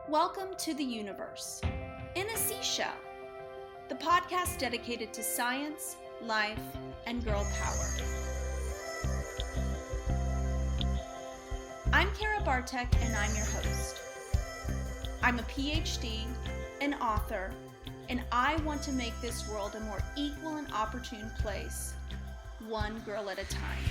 Welcome to the universe in a seashell, the podcast dedicated to science, life, and girl power. I'm Kara Bartek and I'm your host. I'm a PhD, an author, and I want to make this world a more equal and opportune place, one girl at a time.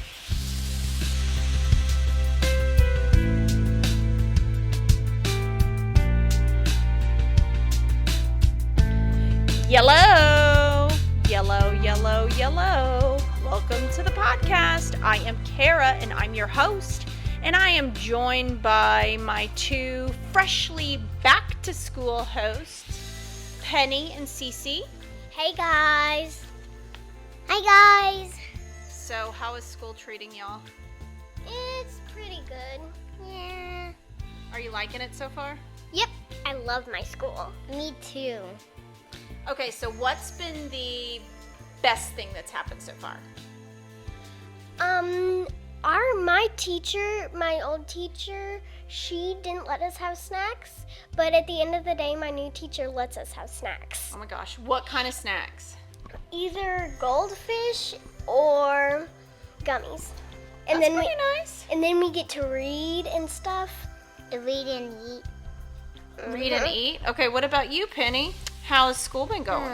Yellow, yellow, yellow, yellow. Welcome to the podcast. I am Kara and I'm your host, and I am joined by my two freshly back to school hosts, Penny and Cece. Hey guys. Hi guys. So how is school treating y'all? It's pretty good. Yeah. Are you liking it so far? Yep. I love my school. Me too. Okay, so what's been the best thing that's happened so far? My old teacher, she didn't let us have snacks, but at the end of the day, my new teacher lets us have snacks. Oh my gosh, what kind of snacks? Either goldfish or gummies. And that's pretty nice. And then we get to read and stuff. Read and eat. Read and eat? Okay, what about you, Penny? How has school been going?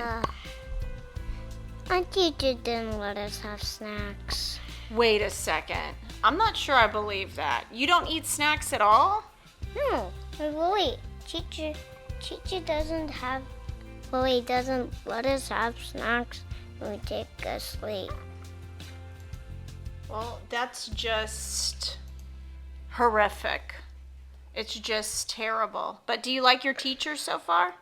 Our teacher didn't let us have snacks. Wait a second. I'm not sure I believe that. You don't eat snacks at all? No. Wait. Teacher doesn't let us have snacks when we take a sleep. Well, that's just horrific. It's just terrible. But do you like your teacher so far?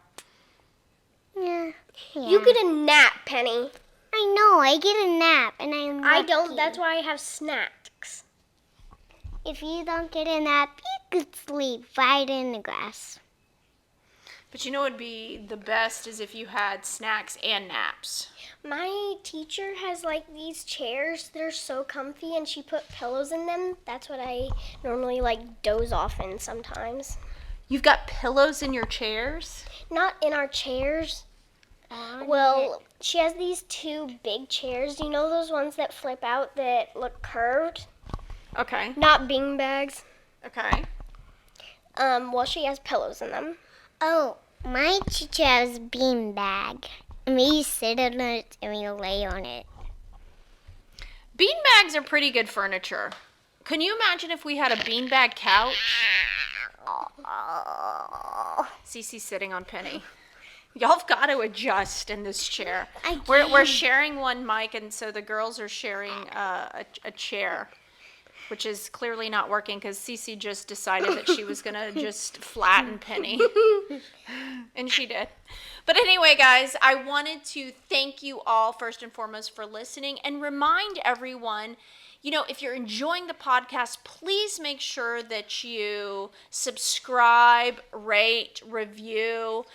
Yeah. You get a nap, Penny. I know, I get a nap and I'm lucky. I don't, that's why I have snacks. If you don't get a nap, you could sleep right in the grass. But you know what would be the best is if you had snacks and naps. My teacher has like these chairs. They're so comfy and she put pillows in them. That's what I normally like doze off in sometimes. You've got pillows in your chairs? Not in our chairs. Well, she has these two big chairs. You know those ones that flip out that look curved? Okay. Not bean bags. Okay. Well, she has pillows in them. Oh, my teacher has a bean bag. And we sit on it and we lay on it. Bean bags are pretty good furniture. Can you imagine if we had a beanbag couch? Cece's sitting on Penny. Y'all have got to adjust in this chair. We're sharing one mic, and so the girls are sharing a chair, which is clearly not working because Cece just decided that she was going to just flatten Penny. And she did. But anyway, guys, I wanted to thank you all first and foremost for listening and remind everyone, if you're enjoying the podcast, please make sure that you subscribe, rate, review.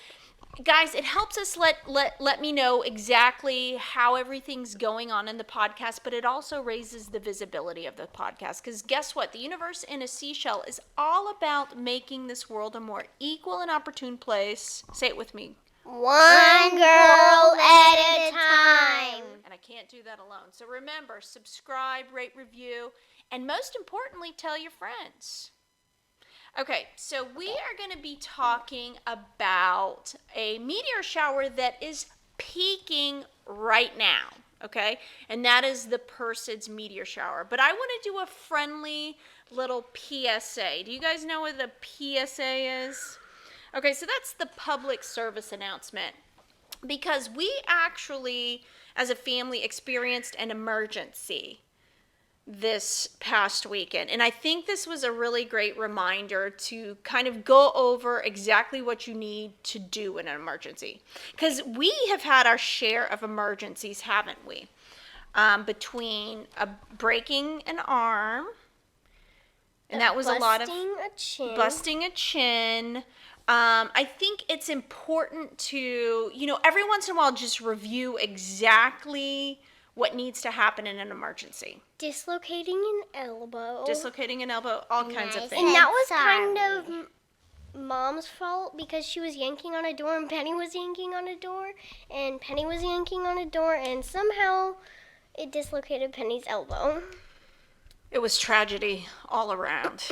Guys, it helps us let me know exactly how everything's going on in the podcast, but it also raises the visibility of the podcast. Because guess what? The Universe in a Seashell is all about making this world a more equal and opportune place. Say it with me. One girl at a time. And I can't do that alone. So remember, subscribe, rate, review, and most importantly, tell your friends. Okay, so we are going to be talking about a meteor shower that is peaking right now, okay? And that is the Perseids meteor shower. But I want to do a friendly little PSA. Do you guys know what the PSA is? Okay, so that's the public service announcement. Because we actually, as a family, experienced an emergency this past weekend. And I think this was a really great reminder to kind of go over exactly what you need to do in an emergency. Because we have had our share of emergencies, haven't we? Between breaking an arm, and that was a lot of busting a chin. I think it's important to, every once in a while just review exactly what needs to happen in an emergency. Dislocating an elbow, all kinds of things. And that was kind of Mom's fault because she was yanking on a door and Penny was yanking on a door and Penny was yanking on a door and somehow it dislocated Penny's elbow. It was tragedy all around.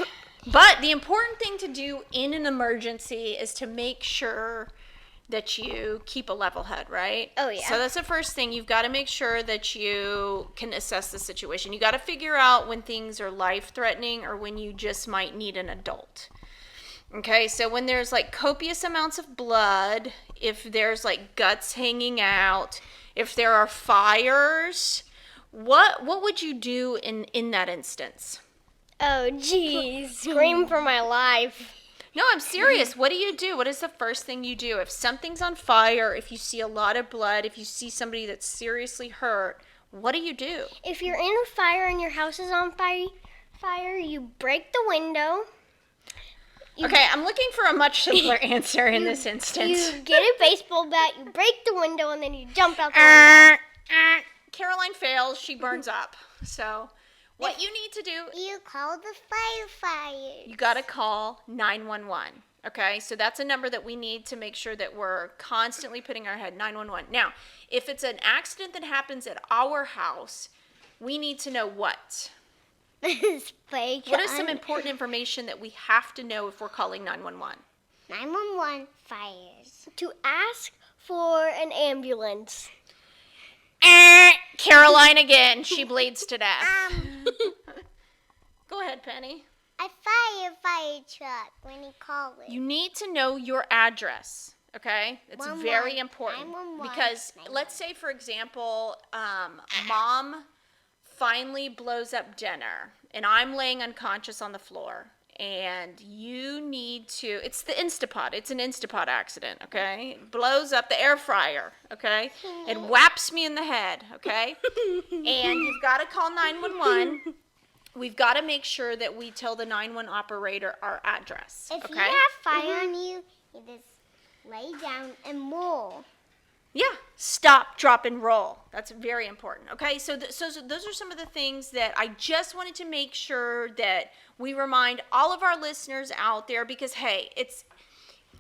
But the important thing to do in an emergency is to make sure that you keep a level head, right? Oh, yeah. So that's the first thing. You've got to make sure that you can assess the situation. You got to figure out when things are life-threatening or when you just might need an adult. Okay, so when there's like copious amounts of blood, if there's like guts hanging out, if there are fires, what would you do in that instance? Oh, jeez. Scream for my life. No, I'm serious. What do you do? What is the first thing you do? If something's on fire, if you see a lot of blood, if you see somebody that's seriously hurt, what do you do? If you're in a fire and your house is on fire, you break the window. Okay, I'm looking for a much simpler answer in this instance. You get a baseball bat, you break the window, and then you jump out the window. Caroline fails. She burns up. So what you need to do, You call the firefighters. you got to call 911. Okay, so that's a number that we need to make sure that we're constantly putting our head 911. Now, if it's an accident that happens at our house, we need to know what. Spray What is some gun. important information that we have to know if we're calling 911? 911 fires. To ask for an ambulance. Caroline again. She bleeds to death. Go ahead, Penny. A fire truck when you call it. You need to know your address, okay? It's 11, very important 911, because 911. let's say, for example, Mom finally blows up dinner and I'm laying unconscious on the floor and you need to, it's the Instapot. It's an Instapot accident, okay? It blows up the air fryer, okay? It whaps me in the head, okay? And you've got to call 911. We've got to make sure that we tell the 911 operator our address, If okay? you have fire on you, you just lay down and roll. Yeah, stop, drop, and roll. That's very important. Okay, so those are some of the things that I just wanted to make sure that we remind all of our listeners out there because, hey,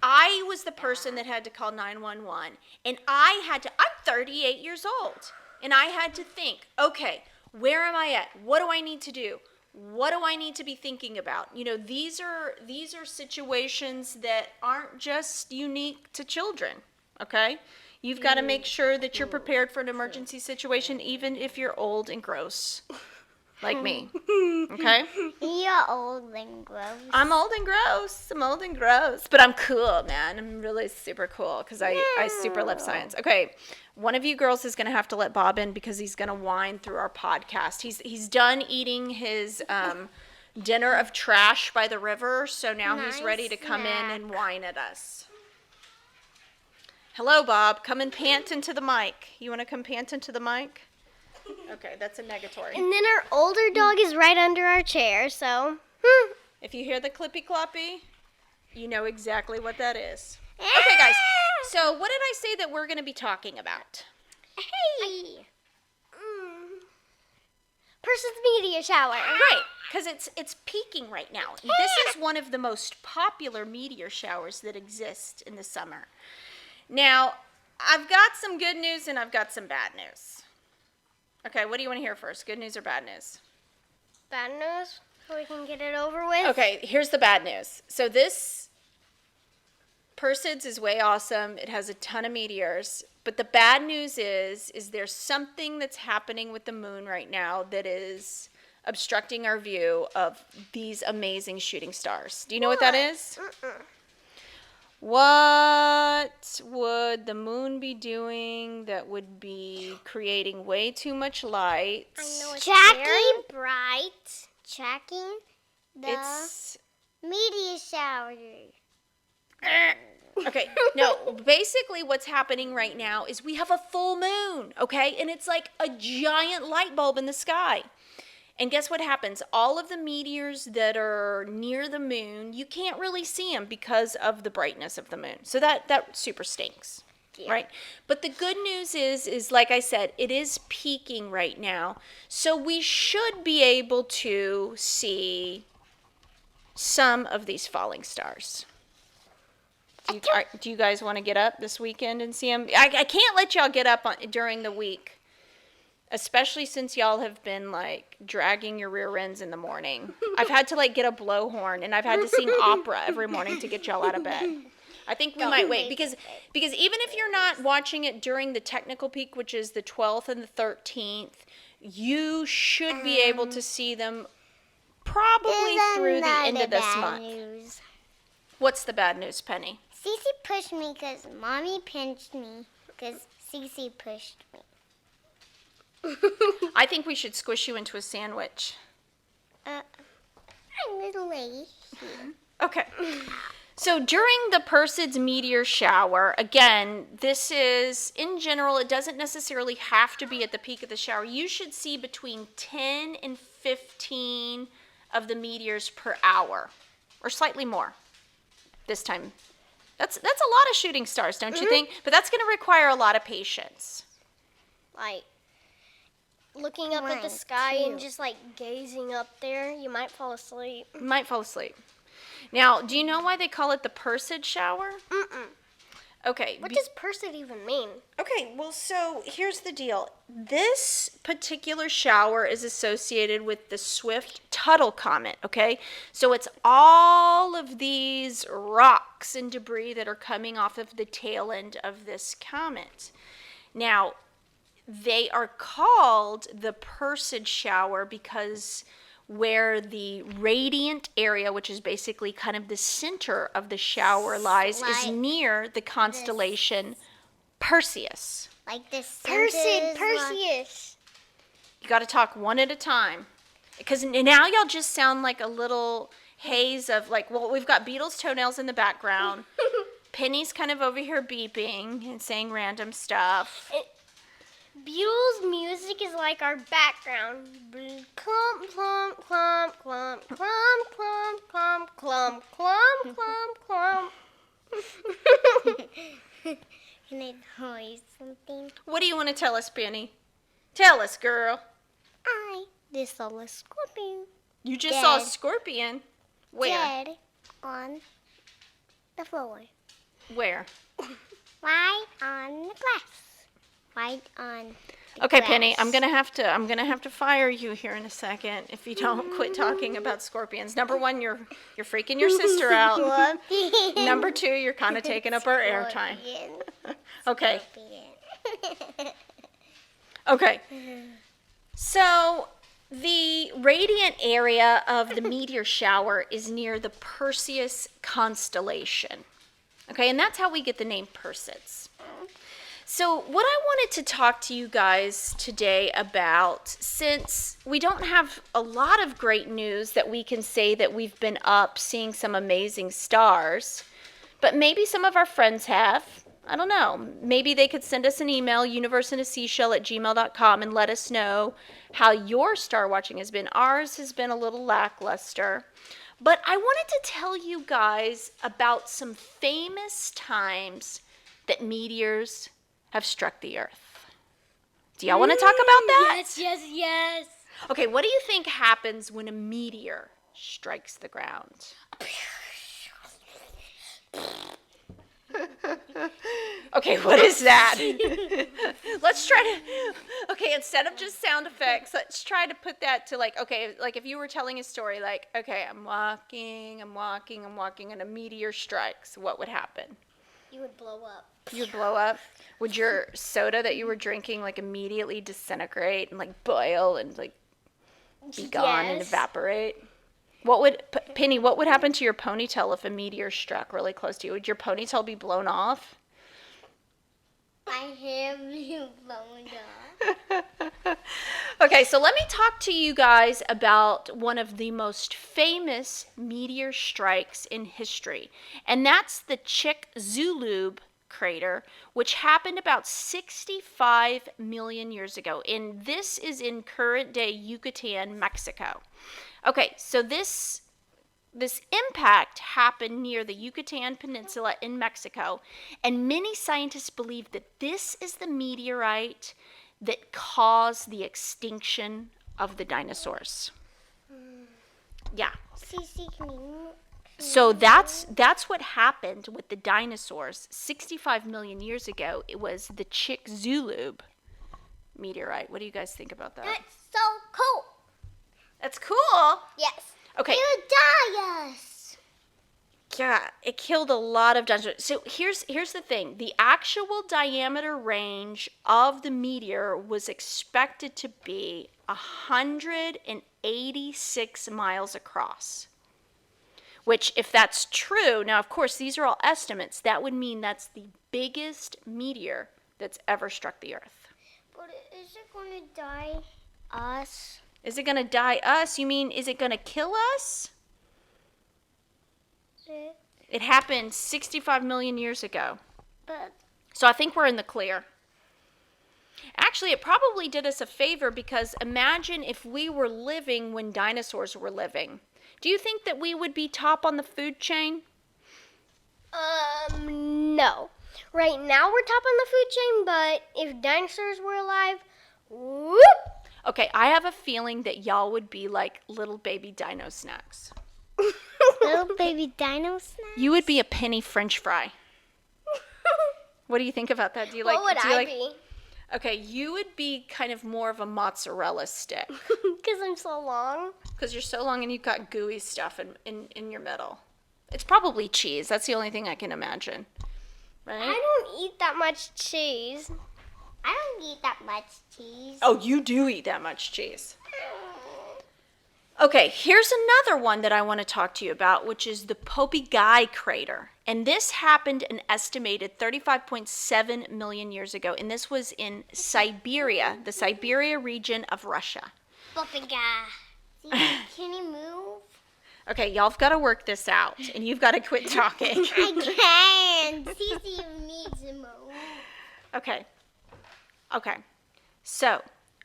I was the person that had to call 911, and I'm 38 years old, and I had to think, okay, where am I at? What do I need to do? What do I need to be thinking about? You know, these are situations that aren't just unique to children, okay? You've got to make sure that you're prepared for an emergency situation, even if you're old and gross, like me. Okay? You're old and gross. I'm old and gross. But I'm cool, man. I'm really super cool because I super love science. Okay, one of you girls is going to have to let Bob in because he's going to whine through our podcast. He's done eating his dinner of trash by the river, so now he's ready to come in and whine at us. Hello, Bob. Come and pant into the mic. You want to come pant into the mic? Okay, that's a negatory. And then our older dog is right under our chair, so. If you hear the clippy cloppy, you know exactly what that is. Okay, guys. So what did I say that we're going to be talking about? Hey! Perseids meteor shower. Right, because it's peaking right now. This is one of the most popular meteor showers that exist in the summer. Now, I've got some good news and I've got some bad news. Okay, what do you want to hear first? Good news or bad news? Bad news, so we can get it over with. Okay, here's the bad news. So this Perseids is way awesome. It has a ton of meteors. But the bad news is there's something that's happening with the moon right now that is obstructing our view of these amazing shooting stars. Do you know what that is? What would the moon be doing that would be creating way too much light? I know it's Tracking bright. Tracking the It's meteor shower. okay. No, basically what's happening right now is we have a full moon, okay? And it's like a giant light bulb in the sky. And guess what happens? All of the meteors that are near the moon, you can't really see them because of the brightness of the moon. So that super stinks, right? But the good news is like I said, it is peaking right now. So we should be able to see some of these falling stars. Do you guys want to get up this weekend and see them? I can't let y'all get up during the week, especially since y'all have been like dragging your rear ends in the morning. I've had to like get a blowhorn, and I've had to sing opera every morning to get y'all out of bed. I think we might wait because even if you're not watching it during the technical peak, which is the 12th and the 13th, you should be able to see them probably through the end of this month. News. What's the bad news, Penny? Cece pushed me because Mommy pinched me because Cece pushed me. I think we should squish you into a sandwich. I'm little lady. Okay. So during the Perseids meteor shower, again, this is, in general, it doesn't necessarily have to be at the peak of the shower. You should see between 10 and 15 of the meteors per hour, or slightly more this time. That's a lot of shooting stars, don't you think? But that's going to require a lot of patience. Like, looking up at the sky and just, like, gazing up there, you might fall asleep. You might fall asleep. Now, do you know why they call it the Perseid shower? Mm-mm. Okay. What does Perseid even mean? Okay, well, so here's the deal. This particular shower is associated with the Swift-Tuttle comet, okay? So it's all of these rocks and debris that are coming off of the tail end of this comet. Now, they are called the Perseid shower because where the radiant area, which is basically kind of the center of the shower lies, is near the constellation Perseus. Like this. Perseus. You got to talk one at a time. Because now y'all just sound like a little haze of like, well, we've got Beetle's toenails in the background. Penny's kind of over here beeping and saying random stuff. Beatles music is like our background. Clump, clump, clump, clump, clump, clump, clump, clump, clump, clump, clump. Can I tell you something? What do you want to tell us, Penny? Tell us, girl. I just saw a scorpion. You just saw a scorpion. Where? Dead on the floor. Where? Right on the grass. Right on the Okay, grass. Penny, I'm gonna have to fire you here in a second if you don't quit talking about scorpions. Number one, you're freaking your sister out. Scorpion. Number two, you're kind of taking up our airtime. Okay. Scorpion. Okay. So the radiant area of the meteor shower is near the Perseus constellation. Okay, and that's how we get the name Perseids. So what I wanted to talk to you guys today about, since we don't have a lot of great news that we can say that we've been up seeing some amazing stars, but maybe some of our friends have. I don't know. Maybe they could send us an email, universeinaseashell@gmail.com, and let us know how your star watching has been. Ours has been a little lackluster. But I wanted to tell you guys about some famous times that meteors have struck the earth. Do y'all want to talk about that? Yes. Okay, what do you think happens when a meteor strikes the ground? Okay, what is that? Let's try to, okay, instead of just sound effects, let's try to put that to like, okay, like if you were telling a story, like, okay, I'm walking, and a meteor strikes, what would happen? You would blow up. You would blow up? Would your soda that you were drinking like immediately disintegrate and like boil and like be gone and evaporate? What would, Penny, what would happen to your ponytail if a meteor struck really close to you? Would your ponytail be blown off? My hair being blown off. Okay, so let me talk to you guys about one of the most famous meteor strikes in history, and that's the Chicxulub crater, which happened about 65 million years ago, and this is in current-day Yucatan, Mexico. Okay, so this impact happened near the Yucatan Peninsula in Mexico, and many scientists believe that this is the meteorite that caused the extinction of the dinosaurs. Yeah. Cece, can you So that's what happened with the dinosaurs 65 million years ago. It was the Chicxulub meteorite. What do you guys think about that? That's so cool. That's cool. Yes. Okay. You die us. Yeah, it killed a lot of dinosaurs. So here's the thing. The actual diameter range of the meteor was expected to be 186 miles across. Which, if that's true, now of course these are all estimates, that would mean that's the biggest meteor that's ever struck the Earth. But is it going to die us? Is it going to die us? You mean, is it going to kill us? It happened 65 million years ago. But So I think we're in the clear. Actually, it probably did us a favor because imagine if we were living when dinosaurs were living. Do you think that we would be top on the food chain? No. Right now we're top on the food chain, but if dinosaurs were alive, whoop! Okay, I have a feeling that y'all would be like little baby dino snacks. little baby dino snack? You would be a penny French fry. What do you think about that? Do you like? What would do you I like, be? Okay, you would be kind of more of a mozzarella stick Because I'm so long. because you're so long and you've got gooey stuff in your middle. It's probably cheese. That's the only thing I can imagine. Right? I don't eat that much cheese. I don't eat that much cheese. Oh, you do eat that much cheese. Okay, here's another one that I want to talk to you about, which is the Popigai crater. And this happened an estimated 35.7 million years ago. And this was in Siberia, the Siberia region of Russia. Popiga. Can you move? Okay, y'all have got to work this out, and you've got to quit talking. I can. Cece needs to move. Okay. So,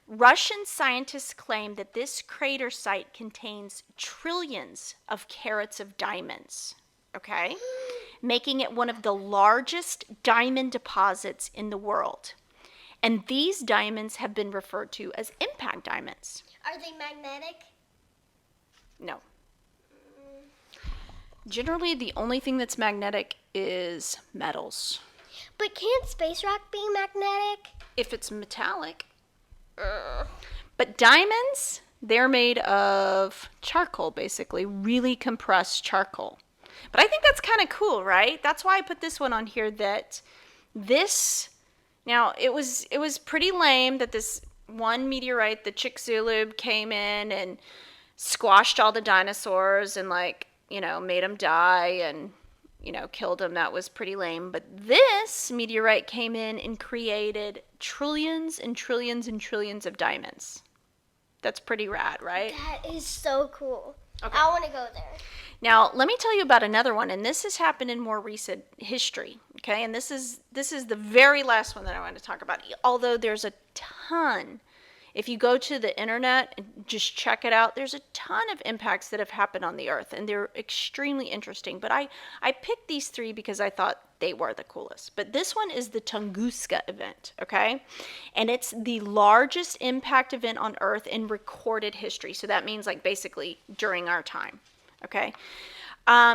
Russian scientists claim that this crater site contains trillions of carats of diamonds, okay? Making it one of the largest diamond deposits in the world. And these diamonds have been referred to as impact diamonds. Are they magnetic? No. Generally, the only thing that's magnetic is metals. But can't space rock be magnetic? If it's metallic. But diamonds, they're made of charcoal, basically, really compressed charcoal. But I think that's kind of cool, right? That's why I put this one on here, that this, now it was pretty lame that this one meteorite, the Chicxulub, came in and squashed all the dinosaurs and made them die and killed them. That was pretty lame. But this meteorite came in and created trillions and trillions and trillions of diamonds. That's pretty rad, right? That is so cool. Okay. I want to go there. Now, let me tell you about another one, and this has happened in more recent history, okay? And this is the very last one that I want to talk about, although there's a ton. If you go to the internet and just check it out, there's a ton of impacts that have happened on the Earth, and they're extremely interesting. But I picked these three because I thought they were the coolest. But this one is the Tunguska event, okay? And it's the largest impact event on Earth in recorded history. So that means basically during our time, okay?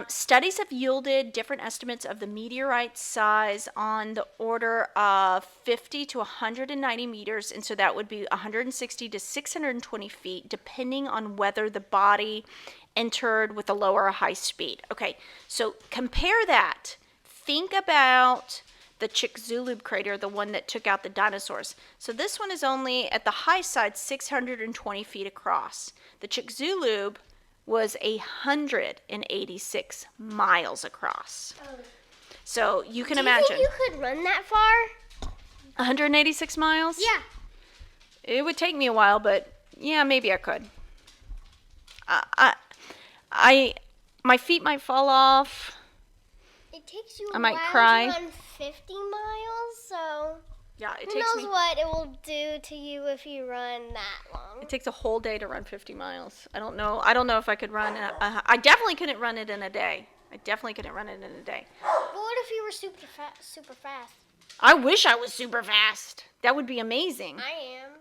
Studies have yielded different estimates of the meteorite size on the order of 50 to 190 meters, and so that would be 160 to 620 feet, depending on whether the body entered with a low or a high speed. Okay, so compare that. Think about the Chicxulub crater, the one that took out the dinosaurs. So this one is only, at the high side, 620 feet across. The Chicxulub was 186 miles across. So you can imagine. Do you think you could run that far? 186 miles? Yeah. It would take me a while, but yeah, maybe I could. My feet might fall off. It takes you I a might while cry. to run 50 miles, so Yeah, it who takes knows me. what it will do to you if you run that long. It takes a whole day to run 50 miles. I don't know if I could run. I definitely couldn't run it in a day. But what if you were super fast? I wish I was super fast. That would be amazing. I am.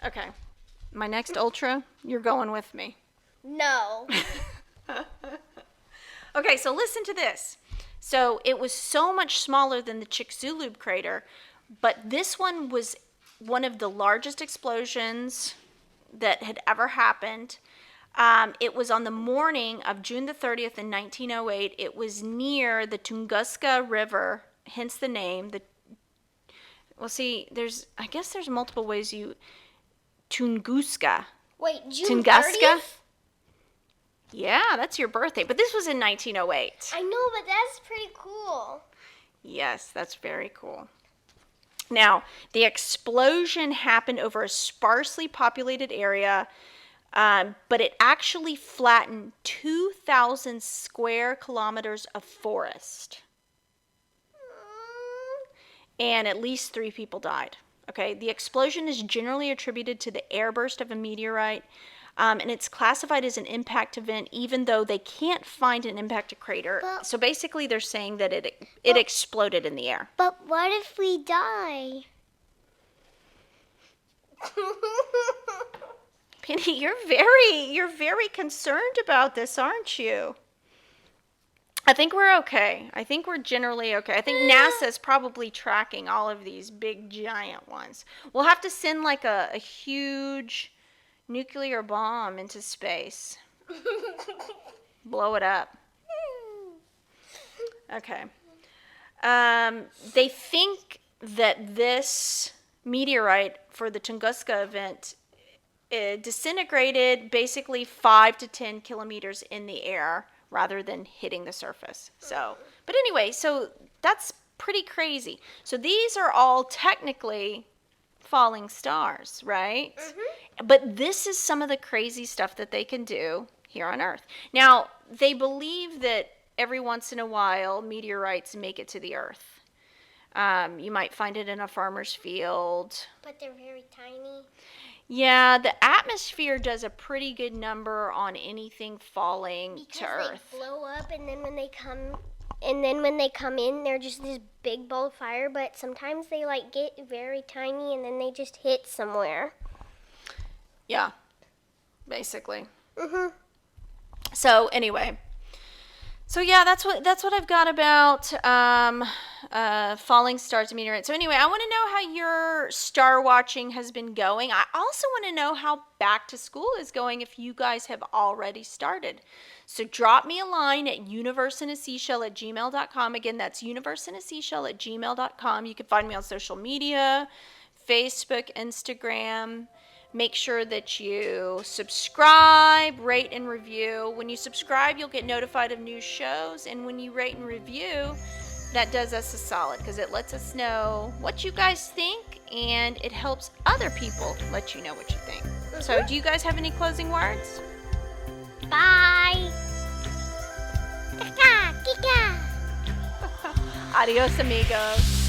Okay. My next ultra, you're going with me. No. Okay, so listen to this. So it was so much smaller than the Chicxulub crater, but this one was one of the largest explosions that had ever happened. It was on the morning of June the 30th in 1908. It was near the Tunguska River, hence the name. I guess there's multiple ways Tunguska. Wait, June Tunguska? 30th? Yeah, that's your birthday. But this was in 1908. I know, but that's pretty cool. Yes, that's very cool. Now, the explosion happened over a sparsely populated area, but it actually flattened 2,000 square kilometers of forest. And at least 3 people died. Okay, the explosion is generally attributed to the airburst of a meteorite, and it's classified as an impact event, even though they can't find an impacted crater. So basically, they're saying that it exploded in the air. But what if we die? Penny, you're very concerned about this, aren't you? I think we're okay. I think we're generally okay. I think NASA's probably tracking all of these big giant ones. We'll have to send like a huge nuclear bomb into space. Blow it up. Okay. They think that this meteorite for the Tunguska event disintegrated basically 5 to 10 kilometers in the air rather than hitting the surface. But anyway, so that's pretty crazy. So these are all technically falling stars, right? Mm-hmm. But this is some of the crazy stuff that they can do here on Earth. Now, they believe that every once in a while, meteorites make it to the Earth. You might find it in a farmer's field. But they're very tiny. Yeah, the atmosphere does a pretty good number on anything falling to Earth. Because they blow up, and then when they come in, they're just this big ball of fire. But sometimes they like get very tiny, and then they just hit somewhere. Yeah, basically. Mhm. So anyway, so yeah, that's what I've got about falling stars and meteorites. So anyway, I want to know how your star watching has been going. I also want to know how back to school is going if you guys have already started. So drop me a line at universeinaseashell@gmail.com. Again, that's universeinaseashell@gmail.com. You can find me on social media, Facebook, Instagram. Make sure that you subscribe, rate, and review. When you subscribe, you'll get notified of new shows. And when you rate and review, that does us a solid because it lets us know what you guys think and it helps other people let you know what you think. Mm-hmm. So do you guys have any closing words? Bye. Kika, kika. Adios, amigos.